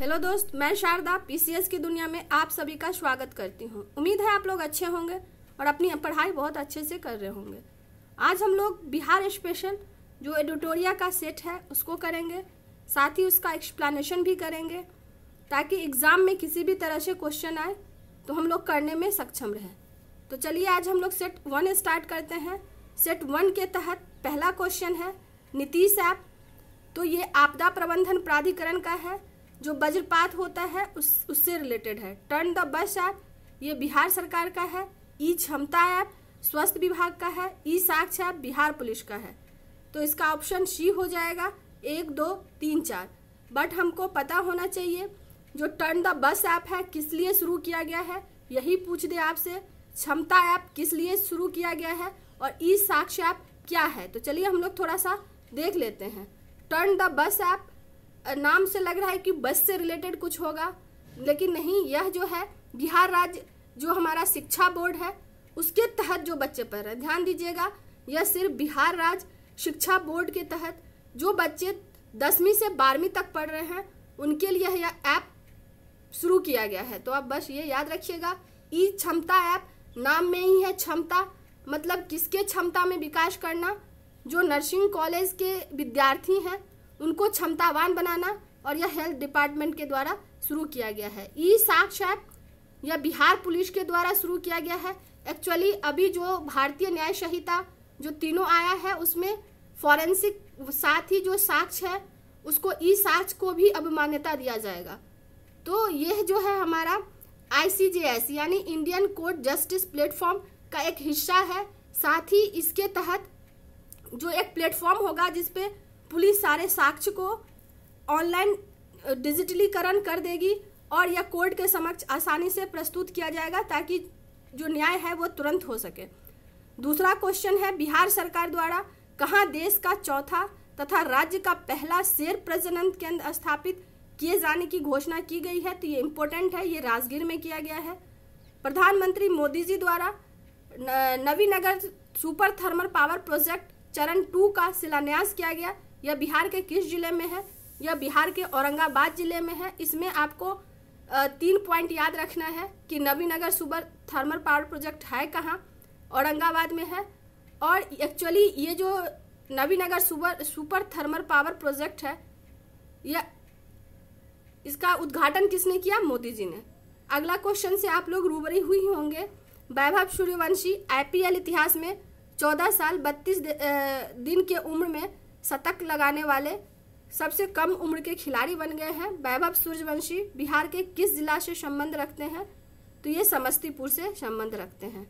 Hello दोस्त, मैं Sharda PCS की दुनिया में आप सभी का स्वागत करती हूँ। उम्मीद है आप लोग अच्छे होंगे और अपनी पढ़ाई बहुत अच्छे से कर रहे होंगे। आज हम लोग बिहार स्पेशल जो एडिटोरिया का सेट है उसको करेंगे, साथ ही उसका एक्सप्लेनेशन भी करेंगे ताकि एग्ज़ाम में किसी भी तरह से क्वेश्चन आए तो हम लोग करने में सक्षम रहें। तो चलिए आज हम लोग सेट 1 स्टार्ट करते हैं। सेट 1 के तहत पहला क्वेश्चन है नीतीश ऐप। तो ये आपदा प्रबंधन प्राधिकरण का है, जो वज्रपात होता है उससे रिलेटेड है। टर्न द बस ऐप ये बिहार सरकार का है। ई क्षमता ऐप स्वास्थ्य विभाग का है। ई साक्ष्य ऐप बिहार पुलिस का है। तो इसका ऑप्शन सी हो जाएगा 1, 2, 3, 4। बट हमको पता होना चाहिए जो टर्न द बस ऐप है किस लिए शुरू किया गया है, यही पूछ दे आपसे। क्षमता ऐप किस लिए शुरू किया गया है और ई साक्ष्य ऐप क्या है। तो चलिए हम लोग थोड़ा सा देख लेते हैं। टर्न द बस ऐप नाम से लग रहा है कि बस से रिलेटेड कुछ होगा, लेकिन नहीं। यह जो है बिहार राज्य जो हमारा शिक्षा बोर्ड है उसके तहत जो बच्चे पढ़ रहे हैं, ध्यान दीजिएगा, यह सिर्फ बिहार राज्य शिक्षा बोर्ड के तहत जो बच्चे 10वीं से 12वीं तक पढ़ रहे हैं उनके लिए यह ऐप शुरू किया गया है। तो आप बस ये याद रखिएगा, ई क्षमता ऐप नाम में ही है क्षमता, मतलब किसके क्षमता में विकास करना, जो नर्सिंग कॉलेज के विद्यार्थी हैं उनको क्षमतावान बनाना, और यह हेल्थ डिपार्टमेंट के द्वारा शुरू किया गया है। ई साक्ष्य ऐप यह बिहार पुलिस के द्वारा शुरू किया गया है। एक्चुअली अभी जो भारतीय न्याय संहिता जो तीनों आया है उसमें फॉरेंसिक साथ ही जो साक्ष्य है उसको ई साक्ष्य को भी अब मान्यता दिया जाएगा। तो यह जो है हमारा ICJS यानी इंडियन कोर्ट जस्टिस प्लेटफॉर्म का एक हिस्सा है। साथ ही इसके तहत जो एक प्लेटफॉर्म होगा जिसपे पुलिस सारे साक्ष्य को ऑनलाइन डिजिटलीकरण कर देगी और यह कोर्ट के समक्ष आसानी से प्रस्तुत किया जाएगा ताकि जो न्याय है वो तुरंत हो सके। दूसरा क्वेश्चन है बिहार सरकार द्वारा कहाँ देश का चौथा तथा राज्य का पहला शेर प्रजनन केंद्र स्थापित किए जाने की घोषणा की गई है। तो ये इम्पोर्टेंट है, ये राजगीर में किया गया है। प्रधानमंत्री मोदी जी द्वारा Nabinagar super thermal power project चरण 2 का शिलान्यास किया गया। यह बिहार के किस जिले में है? यह बिहार के औरंगाबाद जिले में है। इसमें आपको 3 पॉइंट याद रखना है कि Nabinagar super thermal power project है कहाँ, औरंगाबाद में है। और एक्चुअली ये जो Nabinagar super thermal power project है यह इसका उद्घाटन किसने किया? मोदी जी ने। अगला क्वेश्चन से आप लोग रूबरू हुई होंगे। वैभव सूर्यवंशी IPL इतिहास में 14 साल 32 दिन के उम्र में शतक लगाने वाले सबसे कम उम्र के खिलाड़ी बन गए हैं। वैभव सूर्यवंशी बिहार के किस जिला से संबंध रखते हैं? तो ये समस्तीपुर से संबंध रखते हैं।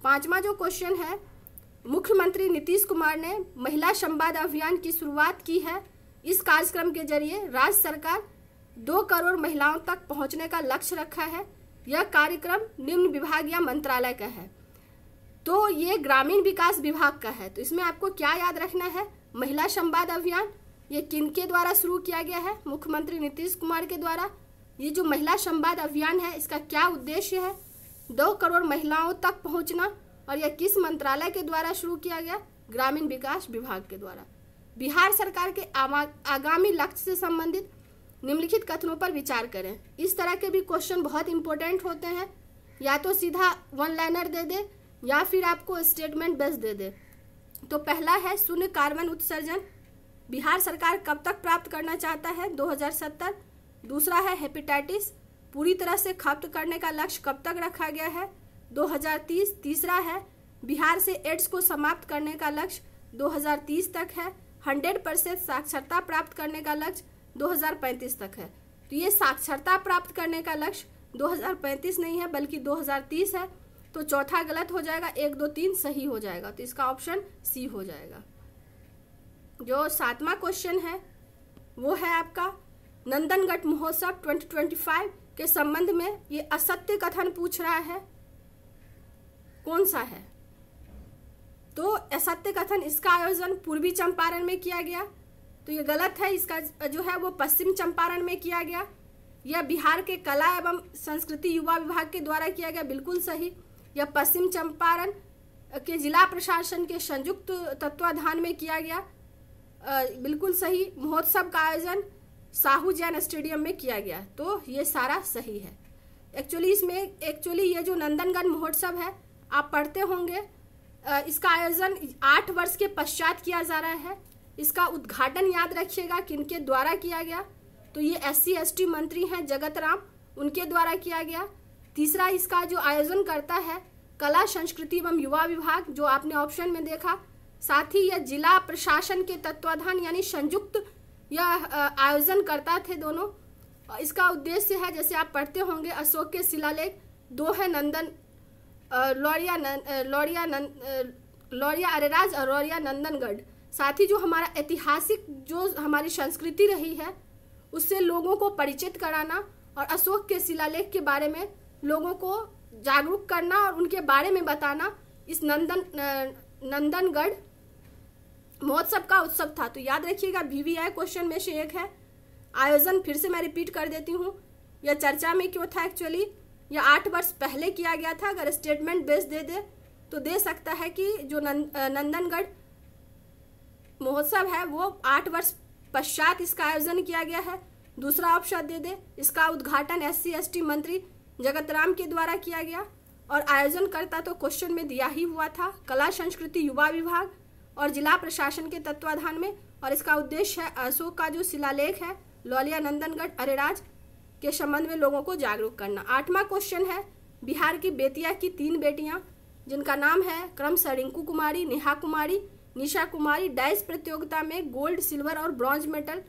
5वां जो क्वेश्चन है, मुख्यमंत्री नीतीश कुमार ने महिला संवाद अभियान की शुरुआत की है। इस कार्यक्रम के जरिए राज्य सरकार 2 करोड़ महिलाओं तक पहुंचने का लक्ष्य रखा है। यह कार्यक्रम निम्न विभाग या मंत्रालय का है। तो ये ग्रामीण विकास विभाग का है। तो इसमें आपको क्या याद रखना है? महिला संवाद अभियान ये किनके द्वारा शुरू किया गया है? मुख्यमंत्री नीतीश कुमार के द्वारा। ये जो महिला संवाद अभियान है इसका क्या उद्देश्य है? 2 करोड़ महिलाओं तक पहुंचना। और यह किस मंत्रालय के द्वारा शुरू किया गया? ग्रामीण विकास विभाग के द्वारा। बिहार सरकार के आगामी लक्ष्य से संबंधित निम्नलिखित कथनों पर विचार करें। इस तरह के भी क्वेश्चन बहुत इंपॉर्टेंट होते हैं, या तो सीधा 1 लाइनर दे दे या फिर आपको स्टेटमेंट बेस दे दे। तो पहला है शून्य कार्बन उत्सर्जन बिहार सरकार कब तक प्राप्त करना चाहता है? 2070। दूसरा है हेपेटाइटिस पूरी तरह से खत्म करने का लक्ष्य कब तक रखा गया है? 2030। तीसरा है बिहार से एड्स को समाप्त करने का लक्ष्य 2030 तक है। 100% साक्षरता प्राप्त करने का लक्ष्य 2035 तक है। तो ये साक्षरता प्राप्त करने का लक्ष्य 2035 नहीं है बल्कि 2030 है। तो चौथा गलत हो जाएगा, 1, 2, 3 सही हो जाएगा। तो इसका ऑप्शन सी हो जाएगा। जो 7वां क्वेश्चन है वो है आपका नंदनगढ़ महोत्सव 2025 के संबंध में ये असत्य कथन पूछ रहा है, कौन सा है? तो असत्य कथन इसका आयोजन पूर्वी चंपारण में किया गया, तो ये गलत है। इसका जो है वो पश्चिम चंपारण में किया गया। यह बिहार के कला एवं संस्कृति युवा विभाग के द्वारा किया गया, बिल्कुल सही। यह पश्चिम चंपारण के जिला प्रशासन के संयुक्त तत्वाधान में किया गया, बिल्कुल सही। महोत्सव का आयोजन साहू जैन स्टेडियम में किया गया। तो ये सारा सही है। एक्चुअली ये जो नंदनगढ़ महोत्सव है आप पढ़ते होंगे, इसका आयोजन 8 वर्ष के पश्चात किया जा रहा है। इसका उद्घाटन याद रखिएगा किनके द्वारा किया गया, तो ये SC/ST मंत्री हैं जगत राम, उनके द्वारा किया गया। तीसरा, इसका जो आयोजन करता है कला संस्कृति एवं युवा विभाग, जो आपने ऑप्शन में देखा। साथ ही यह जिला प्रशासन के तत्वाधान यानी संयुक्त यह आयोजन करता थे दोनों। इसका उद्देश्य है, जैसे आप पढ़ते होंगे, अशोक के शिलालेख 2 है, लौरिया अरेराज और लौरिया नंदनगढ़। साथ ही जो हमारा ऐतिहासिक जो हमारी संस्कृति रही है उससे लोगों को परिचित कराना और अशोक के शिलालेख के बारे में लोगों को जागरूक करना और उनके बारे में बताना इस नंदनगढ़ महोत्सव का उत्सव था। तो याद रखिएगा, VVI क्वेश्चन में से एक है। आयोजन फिर से मैं रिपीट कर देती हूँ, यह चर्चा में क्यों था। एक्चुअली यह 8 वर्ष पहले किया गया था। अगर स्टेटमेंट बेस दे तो दे सकता है कि जो नंदनगढ़ महोत्सव है वो 8 वर्ष पश्चात इसका आयोजन किया गया है। दूसरा ऑप्शन दे इसका उद्घाटन SC/ST मंत्री जगत राम के द्वारा किया गया और आयोजन करता तो क्वेश्चन में दिया ही हुआ था कला संस्कृति युवा विभाग और जिला प्रशासन के तत्वाधान में। और इसका उद्देश्य है अशोक का जो शिलालेख है लौलिया नंदनगढ़ अरेराज के संबंध में लोगों को जागरूक करना। 8वां क्वेश्चन है, बिहार की बेतिया की 3 बेटियां जिनका नाम है क्रमशः रिंकू कुमारी, नेहा कुमारी, निशा कुमारी, डाइस प्रतियोगिता में गोल्ड, सिल्वर और ब्रॉन्ज मेडल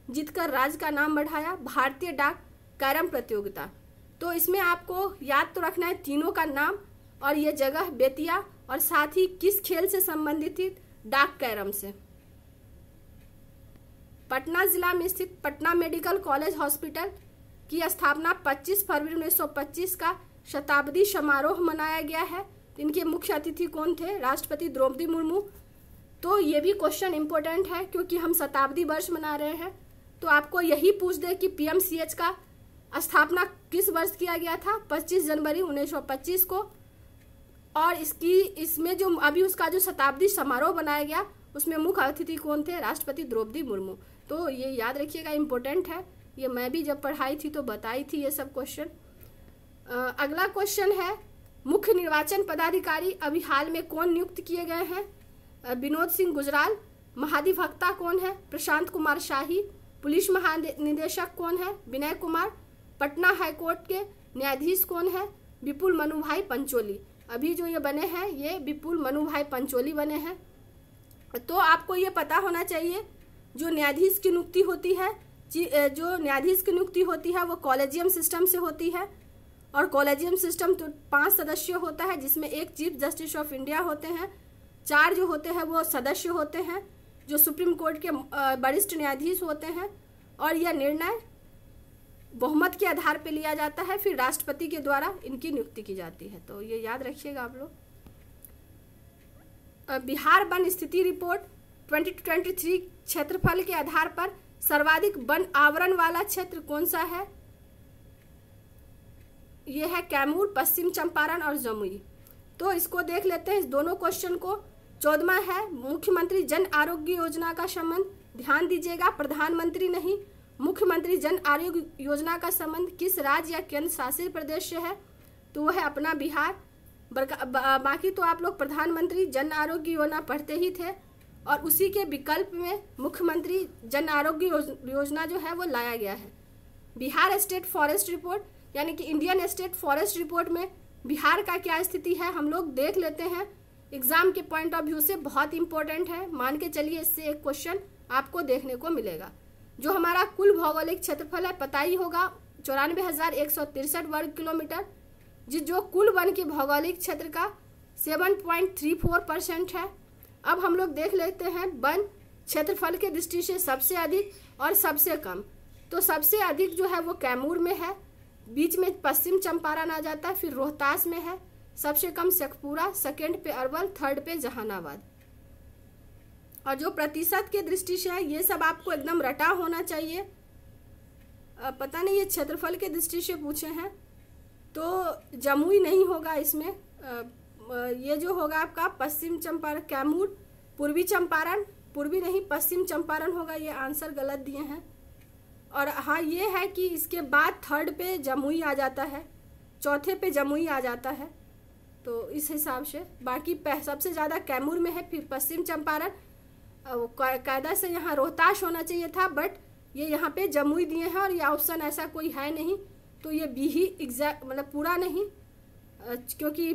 जीतकर राज्य का नाम बढ़ाया। भारतीय डाक कैरम प्रतियोगिता। तो इसमें आपको याद तो रखना है तीनों का नाम और ये जगह बेतिया और साथ ही किस खेल से संबंधित थी, डाक कैरम से। पटना जिला में स्थित पटना मेडिकल कॉलेज हॉस्पिटल की स्थापना 25 फरवरी 1925 का शताब्दी समारोह मनाया गया है। इनके मुख्य अतिथि कौन थे, राष्ट्रपति द्रौपदी मुर्मू। तो ये भी क्वेश्चन इंपॉर्टेंट है क्योंकि हम शताब्दी वर्ष मना रहे हैं। तो आपको यही पूछ दे कि PMCH का स्थापना किस वर्ष किया गया था, 25 जनवरी 1925 को। और इसमें जो अभी उसका जो शताब्दी समारोह बनाया गया उसमें मुख्य अतिथि कौन थे, राष्ट्रपति द्रौपदी मुर्मू। तो ये याद रखिएगा, इम्पोर्टेंट है। ये मैं भी जब पढ़ाई थी तो बताई थी ये सब क्वेश्चन। अगला क्वेश्चन है, मुख्य निर्वाचन पदाधिकारी अभी हाल में कौन नियुक्त किए गए हैं, विनोद सिंह गुजराल। महाधिवक्ता कौन है, प्रशांत कुमार शाही। पुलिस महानिदेशक कौन है, विनय कुमार। पटना हाईकोर्ट के न्यायाधीश कौन है, विपुल मनुभाई पंचोली। अभी जो ये बने हैं ये विपुल मनुभाई पंचोली बने हैं। तो आपको ये पता होना चाहिए जो न्यायाधीश की नियुक्ति होती है वो कॉलेजियम सिस्टम से होती है। और कॉलेजियम सिस्टम तो 5 सदस्य होता है जिसमें एक चीफ जस्टिस ऑफ इंडिया होते हैं, 4 जो होते हैं वो सदस्य होते हैं जो सुप्रीम कोर्ट के वरिष्ठ न्यायाधीश होते हैं। और यह निर्णय बहुमत के आधार पर लिया जाता है, फिर राष्ट्रपति के द्वारा इनकी नियुक्ति की जाती है। तो ये याद रखिएगा आप लोग। बिहार वन स्थिति रिपोर्ट 2023 क्षेत्रफल के आधार पर सर्वाधिक वन आवरण वाला क्षेत्र कौन सा है, ये है कैमूर, पश्चिम चंपारण और जमुई। तो इसको देख लेते हैं इस दोनों क्वेश्चन को। 14वां है, मुख्यमंत्री जन आरोग्य योजना का संबंध, ध्यान दीजिएगा प्रधानमंत्री नहीं, मुख्यमंत्री जन आरोग्य योजना का संबंध किस राज्य या केंद्र शासित प्रदेश से है, तो वह है अपना बिहार। बाकी तो आप लोग प्रधानमंत्री जन आरोग्य योजना पढ़ते ही थे और उसी के विकल्प में मुख्यमंत्री जन आरोग्य योजना जो है वो लाया गया है। बिहार स्टेट फॉरेस्ट रिपोर्ट यानी कि इंडियन स्टेट फॉरेस्ट रिपोर्ट में बिहार का क्या स्थिति है हम लोग देख लेते हैं। एग्जाम के पॉइंट ऑफ व्यू से बहुत इंपॉर्टेंट है, मान के चलिए इससे एक क्वेश्चन आपको देखने को मिलेगा। जो हमारा कुल भौगोलिक क्षेत्रफल है पता ही होगा 94,163 वर्ग किलोमीटर, जो कुल वन के भौगोलिक क्षेत्र का 7.34% है। अब हम लोग देख लेते हैं वन क्षेत्रफल के दृष्टि से सबसे अधिक और सबसे कम। तो सबसे अधिक जो है वो कैमूर में है, बीच में पश्चिम चंपारण आ जाता है, फिर रोहतास में है, सबसे कम शेखपुरा, सेकंड पे अरवल, थर्ड पे जहानाबाद। और जो प्रतिशत के दृष्टि से है ये सब आपको एकदम रटा होना चाहिए। पता नहीं ये क्षेत्रफल के दृष्टि से पूछे हैं तो जमुई नहीं होगा इसमें। ये जो होगा आपका पश्चिम चंपारण, कैमूर, पूर्वी चंपारण, पूर्वी नहीं पश्चिम चंपारण होगा। ये आंसर गलत दिए हैं। और हाँ ये है कि इसके बाद थर्ड पे जमुई आ जाता है, चौथे पे जमुई आ जाता है। तो इस हिसाब से बाकी सबसे ज़्यादा कैमूर में है, फिर पश्चिम चंपारण, कायदा से यहाँ रोहतास होना चाहिए था, बट ये यहाँ पे जमुई दिए हैं और ये ऑप्शन ऐसा कोई है नहीं, तो ये बी ही एग्जैक्ट मतलब पूरा नहीं, क्योंकि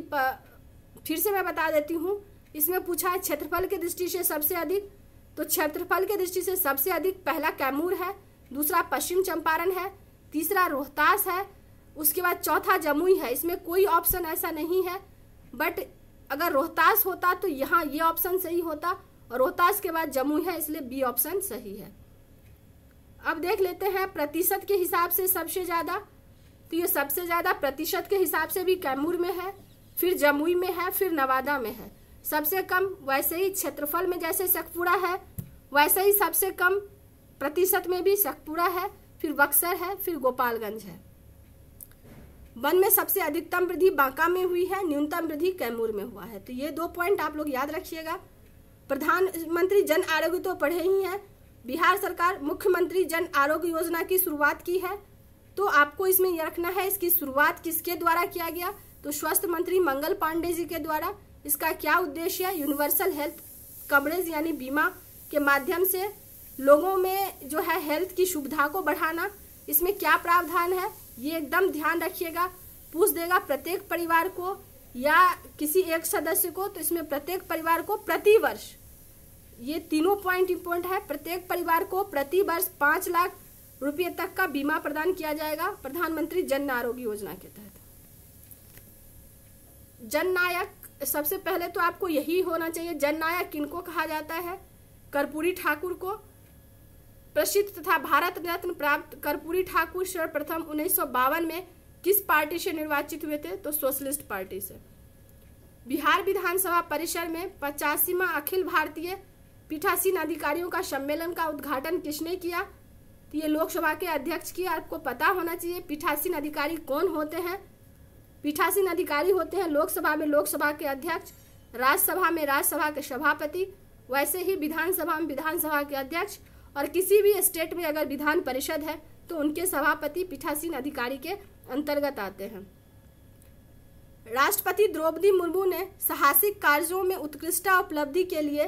फिर से मैं बता देती हूँ, इसमें पूछा है क्षेत्रफल की दृष्टि से सबसे अधिक, तो क्षेत्रफल की दृष्टि से सबसे अधिक पहला कैमूर है, दूसरा पश्चिम चंपारण है, तीसरा रोहतास है, उसके बाद चौथा जमुई है। इसमें कोई ऑप्शन ऐसा नहीं है, बट अगर रोहतास होता तो यहाँ ये ऑप्शन सही होता, और रोहतास के बाद जमुई है, इसलिए बी ऑप्शन सही है। अब देख लेते हैं प्रतिशत के हिसाब से सबसे ज़्यादा, तो ये सबसे ज़्यादा प्रतिशत के हिसाब से भी कैमूर में है, फिर जमुई में है, फिर नवादा में है। सबसे कम वैसे ही क्षेत्रफल में जैसे शेखपुरा है, वैसे ही सबसे कम प्रतिशत में भी शेखपुरा है, फिर बक्सर है, फिर गोपालगंज है। वन में सबसे अधिकतम वृद्धि बांका में हुई है, न्यूनतम वृद्धि कैमूर में हुआ है। तो ये 2 पॉइंट आप लोग याद रखिएगा। प्रधानमंत्री जन आरोग्य तो पढ़े ही हैं, बिहार सरकार मुख्यमंत्री जन आरोग्य योजना की शुरुआत की है, तो आपको इसमें यह रखना है इसकी शुरुआत किसके द्वारा किया गया, तो स्वास्थ्य मंत्री मंगल पांडे जी के द्वारा। इसका क्या उद्देश्य है, यूनिवर्सल हेल्थ कवरेज यानी बीमा के माध्यम से लोगों में जो है हेल्थ की सुविधा को बढ़ाना। इसमें क्या प्रावधान है ये एकदम ध्यान रखिएगा, पूछ देगा प्रत्येक परिवार को या किसी एक सदस्य को, तो इसमें प्रत्येक परिवार को प्रति वर्ष, ये तीनों पॉइंट इंपॉर्टेंट है, प्रत्येक परिवार को प्रति वर्ष 5 लाख रुपये तक का बीमा प्रदान किया जाएगा प्रधानमंत्री जन आरोग्य योजना के तहत। जननायक, सबसे पहले तो आपको यही होना चाहिए, जननायक किनको कहा जाता है, कर्पूरी ठाकुर को। प्रसिद्ध तथा भारत रत्न प्राप्त कर्पूरी ठाकुर सर्वप्रथम 1952 में किस पार्टी से निर्वाचित हुए थे, तो सोशलिस्ट पार्टी से। बिहार विधानसभा परिसर में 85वां अखिल भारतीय पीठासीन अधिकारियों का सम्मेलन का उद्घाटन किसने किया, तो ये लोकसभा के अध्यक्ष की। आपको पता होना चाहिए पीठासीन अधिकारी कौन होते हैं। पीठासीन अधिकारी होते हैं लोकसभा में लोकसभा के अध्यक्ष, राज्यसभा में राज्यसभा के सभापति, वैसे ही विधानसभा में विधानसभा के अध्यक्ष, और किसी भी स्टेट में अगर विधान परिषद है तो उनके सभापति पीठासीन अधिकारी के अंतर्गत आते हैं। राष्ट्रपति द्रौपदी मुर्मू ने साहसिक कार्यों में उत्कृष्टता उपलब्धि के लिए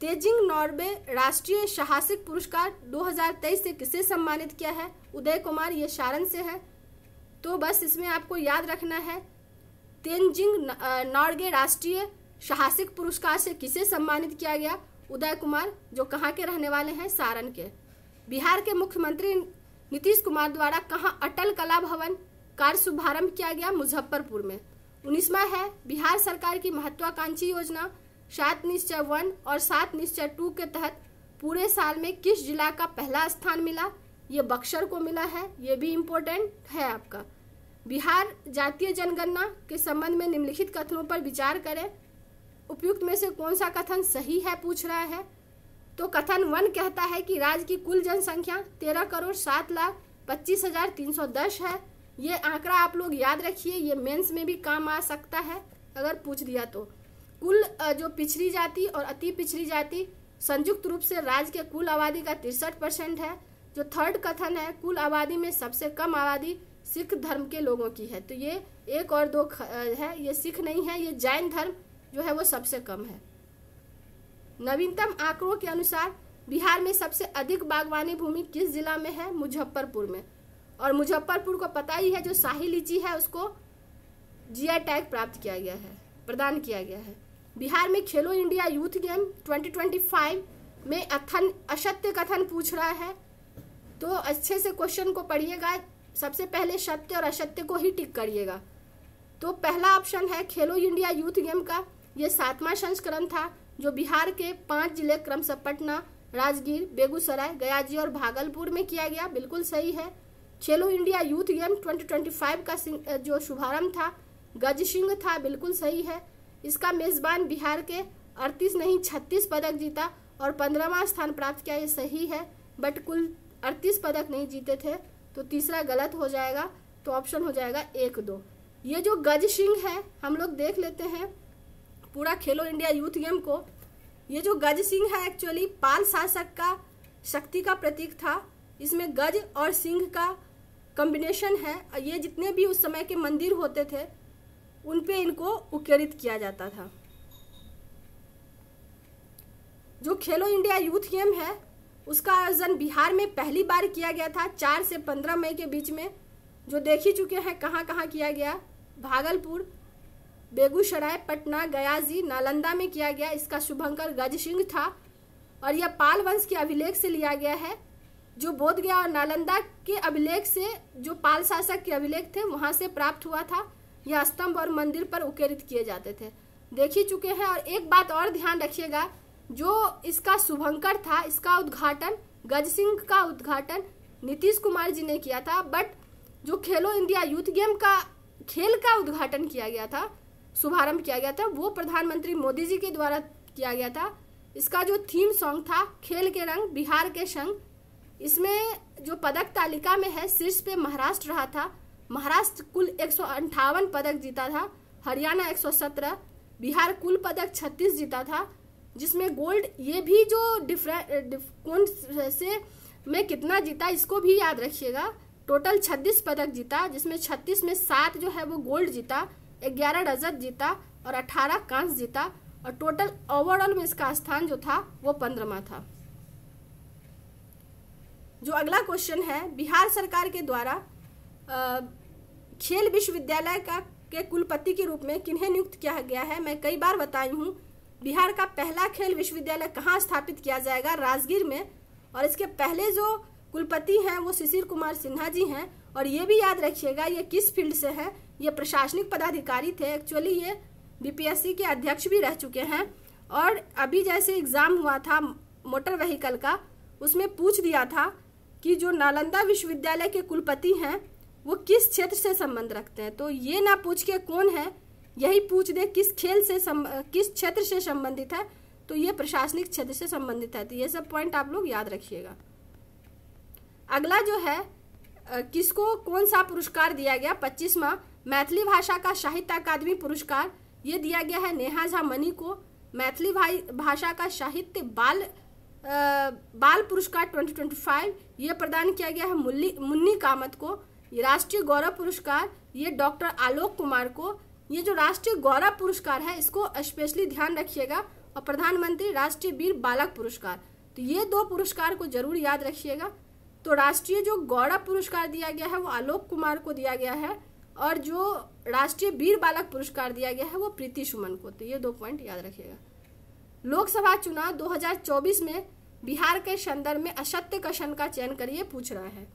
तेजिंग नॉर्वे राष्ट्रीय साहसिक पुरस्कार 2023 से किसे सम्मानित किया है, उदय कुमार, ये सारण से है। तो बस इसमें आपको याद रखना है तेजिंग नॉर्वे राष्ट्रीय साहसिक पुरस्कार से किसे सम्मानित किया गया, उदय कुमार, जो कहाँ के रहने वाले हैं, सारण के। बिहार के मुख्यमंत्री नीतीश कुमार द्वारा कहाँ अटल कला भवन कार्य शुभारंभ किया गया, मुजफ्फरपुर में। 19वां है बिहार सरकार की महत्वाकांक्षी योजना 7 निश्चय 1 और 7 निश्चय 2 के तहत पूरे साल में किस जिला का पहला स्थान मिला, ये बक्सर को मिला है, ये भी इम्पोर्टेंट है आपका। बिहार जातीय जनगणना के संबंध में निम्नलिखित कथनों पर विचार करें, उपयुक्त में से कौन सा कथन सही है पूछ रहा है। तो कथन 1 कहता है कि राज्य की कुल जनसंख्या 13,07,25,310 है। ये आंकड़ा आप लोग याद रखिए, ये मेंस में भी काम आ सकता है अगर पूछ दिया तो। कुल जो पिछड़ी जाति और अति पिछड़ी जाति संयुक्त रूप से राज्य के कुल आबादी का 63% है। जो थर्ड कथन है, कुल आबादी में सबसे कम आबादी सिख धर्म के लोगों की है। तो ये 1 और 2 है, ये सिख नहीं है, ये जैन धर्म जो है वो सबसे कम है। नवीनतम आंकड़ों के अनुसार बिहार में सबसे अधिक बागवानी भूमि किस जिला में है, मुजफ्फरपुर में। और मुजफ्फरपुर को पता ही है, जो शाही लीची है उसको जीआई टैग प्राप्त किया गया है, प्रदान किया गया है। बिहार में खेलो इंडिया यूथ गेम 2025 में असत्य कथन पूछ रहा है, तो अच्छे से क्वेश्चन को पढ़िएगा। सबसे पहले सत्य और असत्य को ही टिक करिएगा। तो पहला ऑप्शन है खेलो इंडिया यूथ गेम का, ये 7वां संस्करण था जो बिहार के 5 जिले क्रमशः पटना, राजगीर, बेगूसराय, गया जी और भागलपुर में किया गया, बिल्कुल सही है। खेलो इंडिया यूथ गेम 2025 का जो शुभारंभ था गज सिंह था, बिल्कुल सही है। इसका मेजबान बिहार के 38 नहीं 36 पदक जीता और 15वां स्थान प्राप्त किया, ये सही है, बट कुल 38 पदक नहीं जीते थे, तो तीसरा गलत हो जाएगा। तो ऑप्शन हो जाएगा 1, 2। ये जो गज सिंह है हम लोग देख लेते हैं पूरा खेलो इंडिया यूथ गेम को। ये जो गज सिंह है एक्चुअली पाल शासक का शक्ति का प्रतीक था, इसमें गज और सिंह का कॉम्बिनेशन है। ये जितने भी उस समय के मंदिर होते थे उन पे इनको उकेरित किया जाता था। जो खेलो इंडिया यूथ गेम है उसका आयोजन बिहार में पहली बार किया गया था 4 से 15 मई के बीच में, जो देख ही चुके हैं कहाँ कहाँ किया गया। भागलपुर, बेगूसराय, पटना, गयाजी, नालंदा में किया गया। इसका शुभंकर गज सिंह था और यह पाल वंश के अभिलेख से लिया गया है। जो बोधगया और नालंदा के अभिलेख से, जो पाल शासक के अभिलेख थे वहां से प्राप्त हुआ था। यह स्तंभ और मंदिर पर उकेरित किए जाते थे, देख ही चुके हैं। और एक बात और ध्यान रखिएगा, जो इसका शुभंकर था इसका उद्घाटन, गज सिंह का उद्घाटन नीतीश कुमार जी ने किया था। बट जो खेलो इंडिया यूथ गेम का खेल का उद्घाटन किया गया था, शुभारंभ किया गया था, वो प्रधानमंत्री मोदी जी के द्वारा किया गया था। इसका जो थीम सॉन्ग था खेल के रंग बिहार के संग, इसमें जो पदक तालिका में है शीर्ष पे महाराष्ट्र रहा था। महाराष्ट्र कुल 158 पदक जीता था, हरियाणा 117, बिहार कुल पदक 36 जीता था, जिसमें गोल्ड ये भी जो कौन से में कितना जीता इसको भी याद रखिएगा। टोटल 36 पदक जीता, जिसमें 36 में 7 जो है वो गोल्ड जीता, 11 रजत जीता और 18 कांस्य जीता। और टोटल ओवरऑल में इसका स्थान जो था वो 15वां था। जो अगला क्वेश्चन है, बिहार सरकार के द्वारा खेल विश्वविद्यालय के कुलपति के रूप में किन्हें नियुक्त किया गया है। मैं कई बार बताई हूँ, बिहार का पहला खेल विश्वविद्यालय कहाँ स्थापित किया जाएगा, राजगीर में। और इसके पहले जो कुलपति हैं वो शिशिर कुमार सिन्हा जी हैं। और ये भी याद रखिएगा ये किस फील्ड से है, ये प्रशासनिक पदाधिकारी थे। एक्चुअली ये बीपीएससी के अध्यक्ष भी रह चुके हैं। और अभी जैसे एग्जाम हुआ था मोटर व्हीकल का, उसमें पूछ दिया था कि जो नालंदा विश्वविद्यालय के कुलपति हैं वो किस क्षेत्र से संबंध रखते हैं। तो ये ना पूछ के कौन है, यही पूछ दे किस क्षेत्र से संबंधित है, तो ये प्रशासनिक क्षेत्र से संबंधित है। तो ये सब पॉइंट आप लोग याद रखिएगा। अगला जो है, किसको कौन सा पुरस्कार दिया गया, 25वां मैथिली भाषा का साहित्य अकादमी पुरस्कार ये दिया गया है नेहा झा मनी को। मैथिली भाषा का साहित्य बाल पुरस्कार 2025 ये प्रदान किया गया है मुन्नी कामत को। ये राष्ट्रीय गौरव पुरस्कार ये डॉक्टर आलोक कुमार को। ये जो राष्ट्रीय गौरव पुरस्कार है इसको स्पेशली ध्यान रखिएगा। और प्रधानमंत्री राष्ट्रीय वीर बालक पुरस्कार, तो ये 2 पुरस्कार को जरूर याद रखिएगा। तो राष्ट्रीय जो गौरव पुरस्कार दिया गया है वो आलोक कुमार को दिया गया है, और जो राष्ट्रीय वीर बालक पुरस्कार दिया गया है वो प्रीति सुमन को। तो ये 2 पॉइंट याद रखिएगा। लोकसभा चुनाव 2024 में बिहार के संदर्भ में असत्य कथन का चयन करिए पूछ रहा है।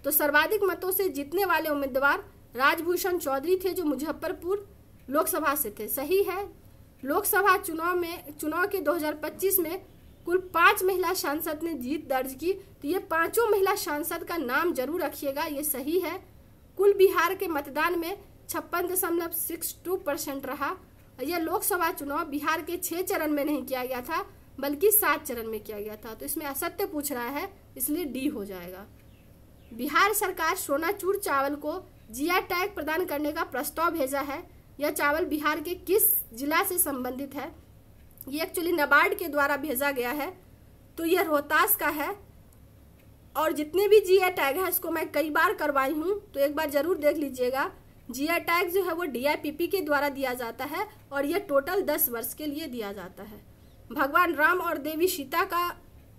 तो सर्वाधिक मतों से जीतने वाले उम्मीदवार राजभूषण चौधरी थे, जो मुजफ्फरपुर लोकसभा से थे। सही है। लोकसभा चुनाव के 2025 में कुल 5 महिला सांसद ने जीत दर्ज की। तो ये 5 महिला सांसद का नाम जरूर रखिएगा, ये सही है। कुल बिहार के मतदान में 56.62% रहा। यह लोकसभा चुनाव बिहार के 6 चरण में नहीं किया गया था बल्कि 7 चरण में किया गया था। तो इसमें असत्य पूछ रहा है, इसलिए डी हो जाएगा। बिहार सरकार सोनाचूर चावल को जीआई टैग प्रदान करने का प्रस्ताव भेजा है। यह चावल बिहार के किस जिला से संबंधित है? ये एक्चुअली नाबार्ड के द्वारा भेजा गया है, तो यह रोहतास का है। और जितने भी जीआई टैग है इसको मैं कई बार करवाई हूँ, तो एक बार जरूर देख लीजिएगा। जीआई टैग जो है वो डीआईपीपी के द्वारा दिया जाता है और यह टोटल 10 वर्ष के लिए दिया जाता है। भगवान राम और देवी सीता का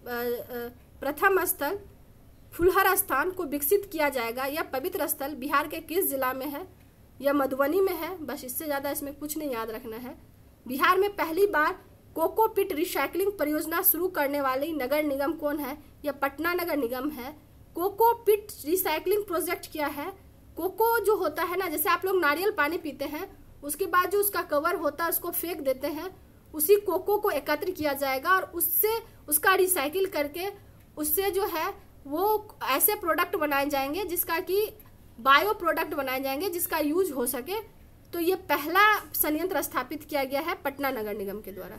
प्रथम स्थल फुलहर स्थान को विकसित किया जाएगा। यह पवित्र स्थल बिहार के किस जिला में है? यह मधुबनी में है। बस इससे ज़्यादा इसमें कुछ नहीं याद रखना है। बिहार में पहली बार कोकोपीट रिसाइकलिंग परियोजना शुरू करने वाली नगर निगम कौन है? यह पटना नगर निगम है। कोकोपीट रिसाइकलिंग प्रोजेक्ट क्या है? कोको जो होता है ना, जैसे आप लोग नारियल पानी पीते हैं उसके बाद जो उसका कवर होता है उसको फेंक देते हैं, उसी कोको को एकत्र किया जाएगा और उससे उसका रिसाइकिल करके उससे जो है वो ऐसे प्रोडक्ट बनाए जाएंगे जिसका कि बायो प्रोडक्ट बनाए जाएंगे जिसका यूज हो सके। तो ये पहला संयंत्र स्थापित किया गया है पटना नगर निगम के द्वारा।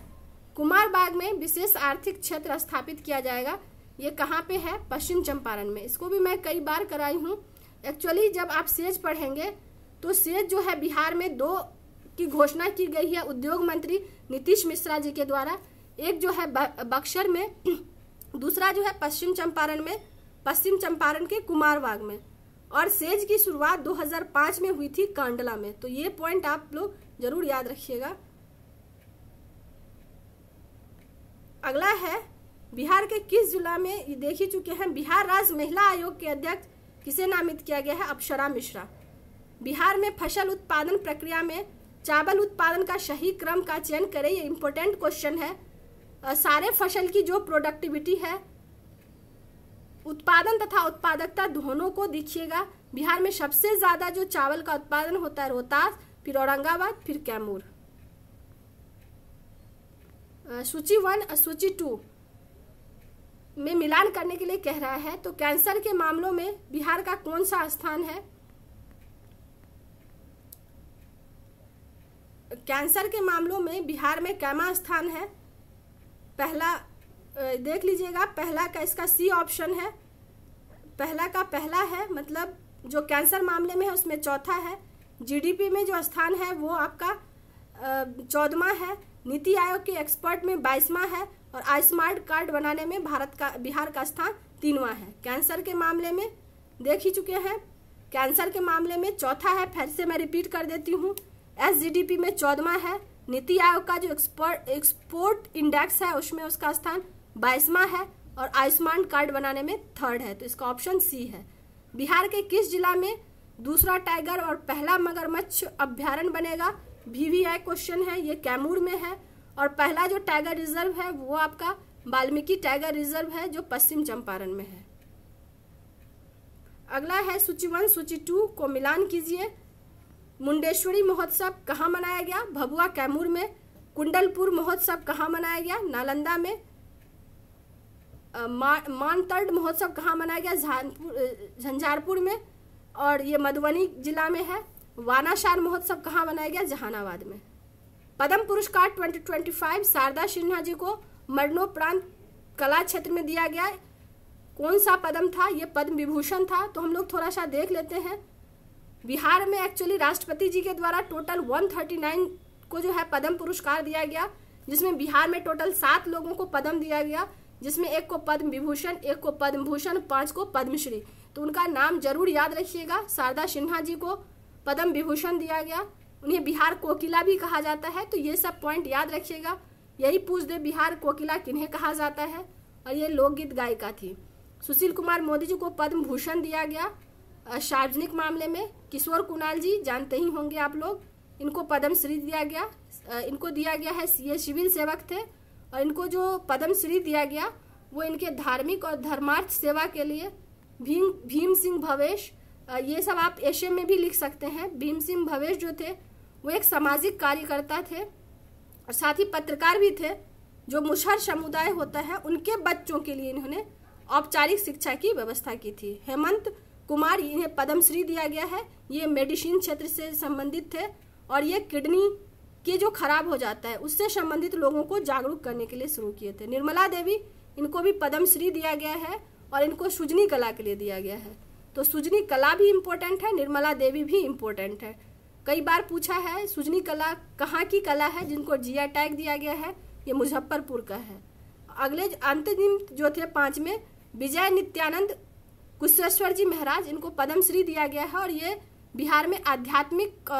कुमार बाग में विशेष आर्थिक क्षेत्र स्थापित किया जाएगा। ये कहाँ पे है? पश्चिम चंपारण में। इसको भी मैं कई बार कराई हूँ। एक्चुअली जब आप सेज पढ़ेंगे तो सेज जो है बिहार में 2 की घोषणा की गई है उद्योग मंत्री नीतीश मिश्रा जी के द्वारा। एक जो है बक्सर में, दूसरा जो है पश्चिम चंपारण में। पश्चिम चंपारण के कुमारबाग में, और सेज की शुरुआत 2005 में हुई थी कांडला में। तो ये पॉइंट आप लोग जरूर याद रखिएगा। अगला है बिहार के किस जिला में, ये देख ही चुके हैं, बिहार राज्य महिला आयोग के अध्यक्ष किसे नामित किया गया है? अप्सरा मिश्रा। बिहार में फसल उत्पादन प्रक्रिया में चावल उत्पादन का सही क्रम का चयन करें, ये इंपॉर्टेंट क्वेश्चन है। सारे फसल की जो प्रोडक्टिविटी है, उत्पादन तथा उत्पादकता दोनों को देखिएगा। बिहार में सबसे ज्यादा जो चावल का उत्पादन होता है रोहतास, फिर औरंगाबाद, फिर कैमूर। सूची 1 और सूची 2 में मिलान करने के लिए कह रहा है। तो कैंसर के मामलों में बिहार का कौन सा स्थान है? कैंसर के मामलों में बिहार में कैमा स्थान है? पहला देख लीजिएगा, पहला का इसका सी ऑप्शन है, पहला का पहला है, मतलब जो कैंसर मामले में है उसमें चौथा है। जीडीपी में जो स्थान है वो आपका 14वां है। नीति आयोग के एक्सपर्ट में 22वां है, और आयुष्मान कार्ड बनाने में बिहार का स्थान 3वां है। कैंसर के मामले में देख ही चुके हैं, कैंसर के मामले में चौथा है, फिर से मैं रिपीट कर देती हूँ। एसजीडीपी में 14वां है। नीति आयोग का जो एक्सपोर्ट इंडेक्स है उसमें उसका स्थान 22वां है, और आयुष्मान कार्ड बनाने में 3rd है। तो इसका ऑप्शन सी है। बिहार के किस जिला में दूसरा टाइगर और पहला मगरमच्छ अभ्यारण्य बनेगा? VVI क्वेश्चन है, ये कैमूर में है। और पहला जो टाइगर रिजर्व है वो आपका वाल्मीकि टाइगर रिजर्व है, जो पश्चिम चंपारण में है। अगला है सूची 1 सूची 2 को मिलान कीजिए। मुंडेश्वरी महोत्सव कहाँ मनाया गया? भभुआ कैमूर में। कुंडलपुर महोत्सव कहाँ मनाया गया? नालंदा में। मानतर्ड महोत्सव कहाँ मनाया गया? झंझारपुर में। और ये मधुबनी जिला में है। वानाशार महोत्सव कहाँ मनाया गया? जहानाबाद में। पद्म पुरस्कार 2025 शारदा सिन्हा जी को मरणोपरांत कला क्षेत्र में दिया गया। कौन सा पद्म था? ये पद्म विभूषण था। तो हम लोग थोड़ा सा देख लेते हैं। बिहार में एक्चुअली राष्ट्रपति जी के द्वारा टोटल 139 को जो है पद्म पुरस्कार दिया गया, जिसमें बिहार में टोटल 7 लोगों को पद्म दिया गया, जिसमें एक को पद्म विभूषण, एक को पद्म भूषण, 5 को पद्मश्री। तो उनका नाम जरूर याद रखिएगा। शारदा सिन्हा जी को पद्म विभूषण दिया गया, उन्हें बिहार कोकिला भी कहा जाता है। तो ये सब पॉइंट याद रखिएगा। यही पूछ दे बिहार कोकिला किन्हें कहा जाता है, और ये लोकगीत गायिका थी। सुशील कुमार मोदी जी को पद्म भूषण दिया गया सार्वजनिक मामले में। किशोर कुणाल जी जानते ही होंगे आप लोग, इनको पद्मश्री दिया गया। इनको दिया गया है, ये सिविल सेवक थे, और इनको जो पद्मश्री दिया गया वो इनके धार्मिक और धर्मार्थ सेवा के लिए। भीम सिंह भवेश, ये सब आप एशियन में भी लिख सकते हैं। भीम सिंह भवेश जो थे वो एक सामाजिक कार्यकर्ता थे, और साथ ही पत्रकार भी थे। जो मुसहर समुदाय होता है उनके बच्चों के लिए इन्होंने औपचारिक शिक्षा की व्यवस्था की थी। हेमंत कुमार, इन्हें पद्मश्री दिया गया है। ये मेडिसिन क्षेत्र से संबंधित थे, और ये किडनी के जो खराब हो जाता है उससे संबंधित लोगों को जागरूक करने के लिए शुरू किए थे। निर्मला देवी, इनको भी पद्मश्री दिया गया है, और इनको सृजनी कला के लिए दिया गया है। तो सृजनी कला भी इम्पोर्टेंट है, निर्मला देवी भी इम्पोर्टेंट है। कई बार पूछा है सृजनी कला कहाँ की कला है जिनको GI टैग दिया गया है? ये मुजफ्फरपुर का है। अगले अंतिम जो थे 5 में, विजय नित्यानंद कुशेश्वर जी महाराज, इनको पद्मश्री दिया गया है, और ये बिहार में आध्यात्मिक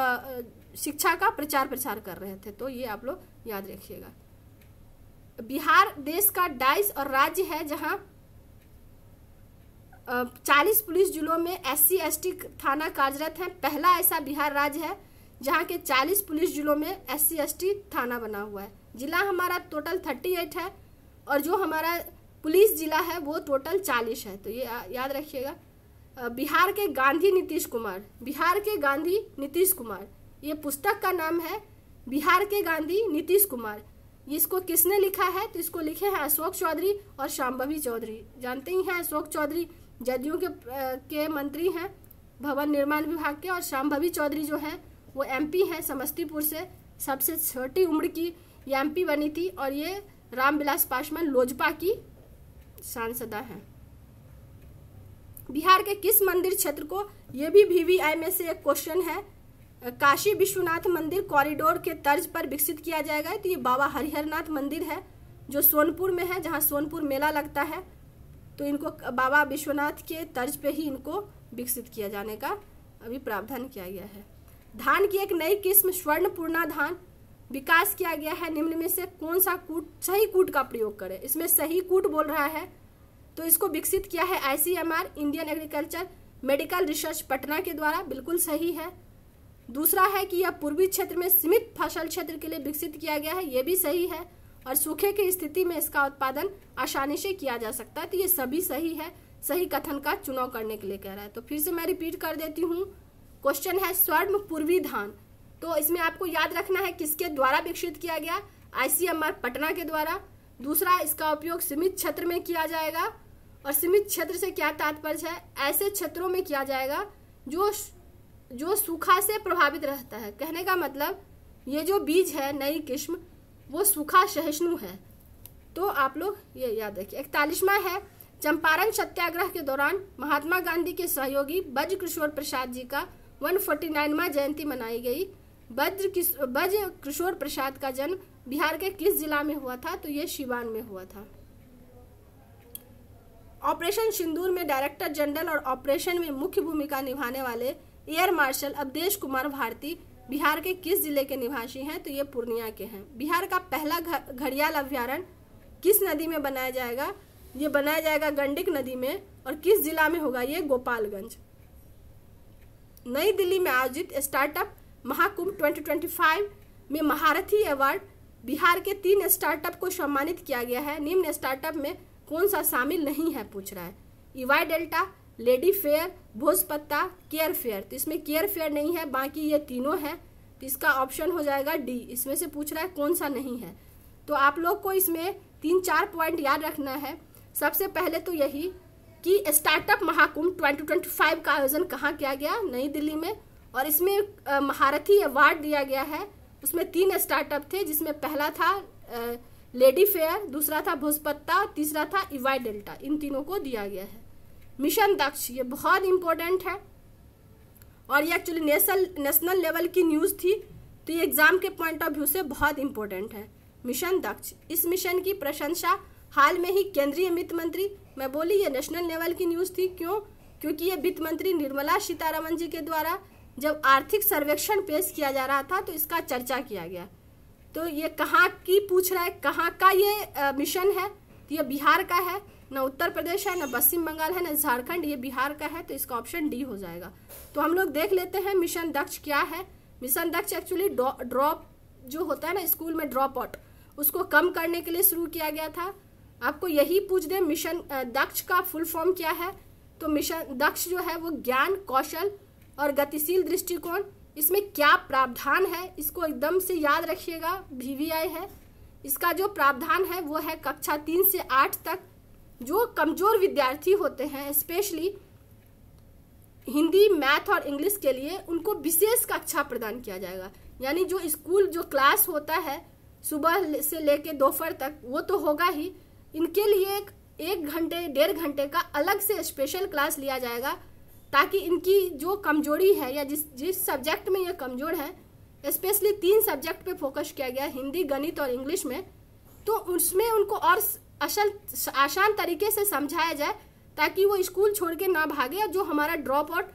शिक्षा का प्रचार प्रसार कर रहे थे। तो ये आप लोग याद रखिएगा। बिहार देश का 22 और राज्य है जहां 40 पुलिस जिलों में SC ST थाना कार्यरत है। पहला ऐसा बिहार राज्य है जहां के 40 पुलिस जिलों में SC ST थाना बना हुआ है। जिला हमारा टोटल 38 है, और जो हमारा पुलिस जिला है वो टोटल 40 है। तो ये याद रखिएगा। बिहार के गांधी नीतीश कुमार, बिहार के गांधी नीतीश कुमार, ये पुस्तक का नाम है बिहार के गांधी नीतीश कुमार। इसको किसने लिखा है? तो इसको लिखे हैं अशोक चौधरी और शांभवी चौधरी। जानते ही हैं अशोक चौधरी जदयू के मंत्री हैं भवन निर्माण विभाग के, और शांभवी चौधरी जो है वो MP हैं समस्तीपुर से। सबसे छोटी उम्र की ये MP बनी थी, और ये रामविलास पासवान लोजपा की सांसदा हैं। बिहार के किस मंदिर क्षेत्र को, ये भी VVI में से एक क्वेश्चन है, काशी विश्वनाथ मंदिर कॉरिडोर के तर्ज पर विकसित किया जाएगा? तो ये बाबा हरिहरनाथ मंदिर है जो सोनपुर में है, जहां सोनपुर मेला लगता है। तो इनको बाबा विश्वनाथ के तर्ज पे ही इनको विकसित किया जाने का अभी प्रावधान किया गया है। धान की एक नई किस्म स्वर्णपूर्णा धान विकास किया गया है। निम्न में से कौन सा कूट सही कूट का प्रयोग करें? इसमें सही कूट बोल रहा है तो इसको विकसित किया है ICMR Indian agriculture medical research Patna के द्वारा, बिल्कुल सही है। दूसरा है कि यह पूर्वी क्षेत्र में सीमित फसल क्षेत्र के लिए विकसित किया गया है, यह भी सही है। और सूखे की स्थिति में इसका उत्पादन आसानी से किया जा सकता है, तो ये सभी सही है। सही कथन का चुनाव करने के लिए कह रहा है। तो फिर से मैं रिपीट कर देती हूँ, क्वेश्चन है स्वर्ण पूर्वी धान, तो इसमें आपको याद रखना है किसके द्वारा विकसित किया गया, ICMR पटना के द्वारा। दूसरा, इसका उपयोग सीमित क्षेत्र में किया जाएगा, और सीमित क्षेत्र से क्या तात्पर्य है, ऐसे क्षेत्रों में किया जाएगा जो सूखा से प्रभावित रहता है। कहने का मतलब ये जो बीज है नई किस्म वो सूखा सहिष्णु है, तो आप लोग ये याद रखिए। 41वां है चंपारण सत्याग्रह के दौरान महात्मा गांधी के सहयोगी बज्र किशोर प्रसाद जी का 149वां जयंती मनाई गई। बज्र किशोर प्रसाद का जन्म बिहार के किस जिला में हुआ था? तो ये सिवान में हुआ था। ऑपरेशन सिंदूर में डायरेक्टर जनरल और ऑपरेशन में मुख्य भूमिका निभाने वाले एयर मार्शल अवधेश कुमार भारती बिहार के किस जिले के निवासी हैं? तो ये पूर्णिया के हैं। बिहार का पहला घड़ियाल अभ्यारण्य किस नदी में बनाया जाएगा? ये बनाया जाएगा गंडक नदी में, और किस जिला में होगा? ये गोपालगंज। नई दिल्ली में आयोजित स्टार्टअप महाकुंभ 2025 में महारथी अवार्ड बिहार के 3 स्टार्टअप को सम्मानित किया गया है। निम्न स्टार्टअप में कौन सा शामिल नहीं है पूछ रहा है। EY डेल्टा, लेडी फेयर, भोजपत्ता, केयर फेयर। तो इसमें केयर फेयर नहीं है, बाकी ये तीनों है, तो इसका ऑप्शन हो जाएगा डी। इसमें से पूछ रहा है कौन सा नहीं है। तो आप लोग को इसमें 3-4 पॉइंट याद रखना है। सबसे पहले तो यही कि स्टार्टअप महाकुंभ 2025 का आयोजन कहाँ किया गया? नई दिल्ली में, और इसमें महारथी अवार्ड दिया गया है। उसमें 3 स्टार्टअप थे, जिसमें पहला था लेडी फेयर, दूसरा था भोजपत्ता, तीसरा था EY डेल्टा। इन तीनों को दिया गया है। मिशन दक्ष, ये बहुत इंपॉर्टेंट है, और ये एक्चुअली नेशनल लेवल की न्यूज़ थी, तो ये एग्जाम के पॉइंट ऑफ व्यू से बहुत इंपॉर्टेंट है। मिशन दक्ष, इस मिशन की प्रशंसा हाल में ही केंद्रीय वित्त मंत्री, मैं बोली ये नेशनल लेवल की न्यूज़ थी, क्यों? क्योंकि ये वित्त मंत्री निर्मला सीतारमण जी के द्वारा जब आर्थिक सर्वेक्षण पेश किया जा रहा था तो इसका चर्चा किया गया। तो ये कहाँ की पूछ रहा है, कहाँ का ये मिशन है? तो ये बिहार का है, न उत्तर प्रदेश है, न पश्चिम बंगाल है, न झारखंड, ये बिहार का है, तो इसका ऑप्शन डी हो जाएगा। तो हम लोग देख लेते हैं मिशन दक्ष क्या है। मिशन दक्ष एक्चुअली ड्रॉप जो होता है ना स्कूल में, ड्रॉप आउट, उसको कम करने के लिए शुरू किया गया था। आपको यही पूछ दे मिशन दक्ष का फुल फॉर्म क्या है, तो मिशन दक्ष जो है वो ज्ञान, कौशल और गतिशील दृष्टिकोण, इसमें क्या प्रावधान है इसको एकदम से याद रखिएगा। VVI है, इसका जो प्रावधान है वो है कक्षा 3 से 8 तक जो कमजोर विद्यार्थी होते हैं, स्पेशली हिंदी, मैथ और इंग्लिश के लिए उनको विशेष कक्षा प्रदान किया जाएगा। यानी जो स्कूल जो क्लास होता है सुबह से लेके दोपहर तक वो तो होगा ही, इनके लिए 1 घंटे 1.5 घंटे का अलग से स्पेशल क्लास लिया जाएगा, ताकि इनकी जो कमजोरी है या जिस सब्जेक्ट में ये कमजोर है, स्पेशली 3 सब्जेक्ट पे फोकस किया गया, हिंदी, गणित और इंग्लिश में, तो उसमें उनको और आसान तरीके से समझाया जाए ताकि वो स्कूल छोड़ के ना भागे, और जो हमारा ड्रॉप आउट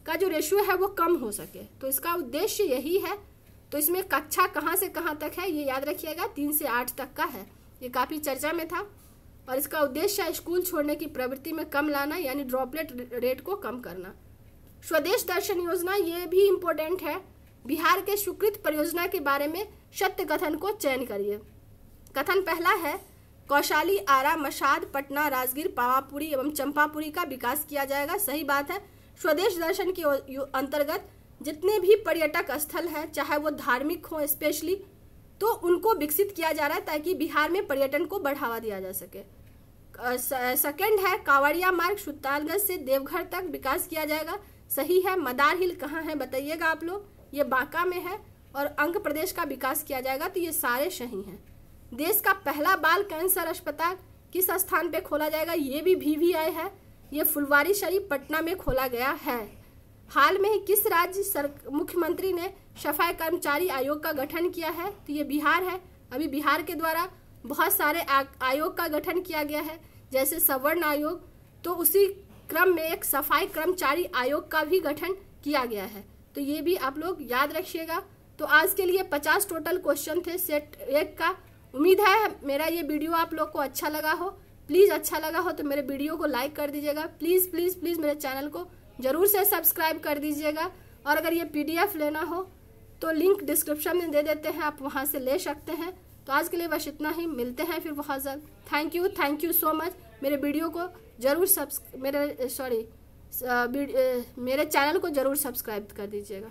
का जो रेशियो है वो कम हो सके। तो इसका उद्देश्य यही है। तो इसमें कक्षा कहाँ से कहाँ तक है ये याद रखिएगा, 3 से 8 तक का है। ये काफ़ी चर्चा में था, और इसका उद्देश्य है स्कूल छोड़ने की प्रवृत्ति में कम लाना, यानी ड्रॉपलेट रेट को कम करना। स्वदेश दर्शन योजना, ये भी इम्पोर्टेंट है। बिहार के स्वीकृत परियोजना के बारे में सत्य कथन को चयन करिए। कथन पहला है, कौशाली, आरा, मशाद, पटना, राजगीर, पावापुरी एवं चंपापुरी का विकास किया जाएगा। सही बात है। स्वदेश दर्शन के अंतर्गत जितने भी पर्यटक स्थल हैं, चाहे वो धार्मिक हो स्पेशली, तो उनको विकसित किया जा रहा है ताकि बिहार में पर्यटन को बढ़ावा दिया जा सके। सेकंड है, कांवड़िया मार्ग सुल्तानगंज से देवघर तक विकास किया जाएगा। सही है। मदार हिल कहाँ है बताइएगा आप लोग, ये बांका में है, और अंग प्रदेश का विकास किया जाएगा। तो ये सारे सही हैं। देश का पहला बाल कैंसर अस्पताल किस स्थान पे खोला जाएगा, ये भी VVI है। ये फुलवारी शरीफ पटना में खोला गया है। हाल में ही किस राज्य मुख्यमंत्री ने सफाई कर्मचारी आयोग का गठन किया है, तो ये बिहार है। अभी बिहार के द्वारा बहुत सारे आयोग का गठन किया गया है, जैसे सवर्ण आयोग, तो उसी क्रम में एक सफाई कर्मचारी आयोग का भी गठन किया गया है। तो ये भी आप लोग याद रखिएगा। तो आज के लिए 50 टोटल क्वेश्चन थे सेट 1 का। उम्मीद है मेरा ये वीडियो आप लोग को अच्छा लगा हो। प्लीज़ अच्छा लगा हो तो मेरे वीडियो को लाइक कर दीजिएगा। प्लीज़ प्लीज़ प्लीज़ मेरे चैनल को ज़रूर से सब्सक्राइब कर दीजिएगा। और अगर ये PDF लेना हो तो लिंक डिस्क्रिप्शन में दे देते हैं, आप वहाँ से ले सकते हैं। तो आज के लिए बस इतना ही, मिलते हैं फिर बहुत जल्द। Thank you so much. मेरे वीडियो को ज़रूर मेरे चैनल को ज़रूर सब्सक्राइब कर दीजिएगा।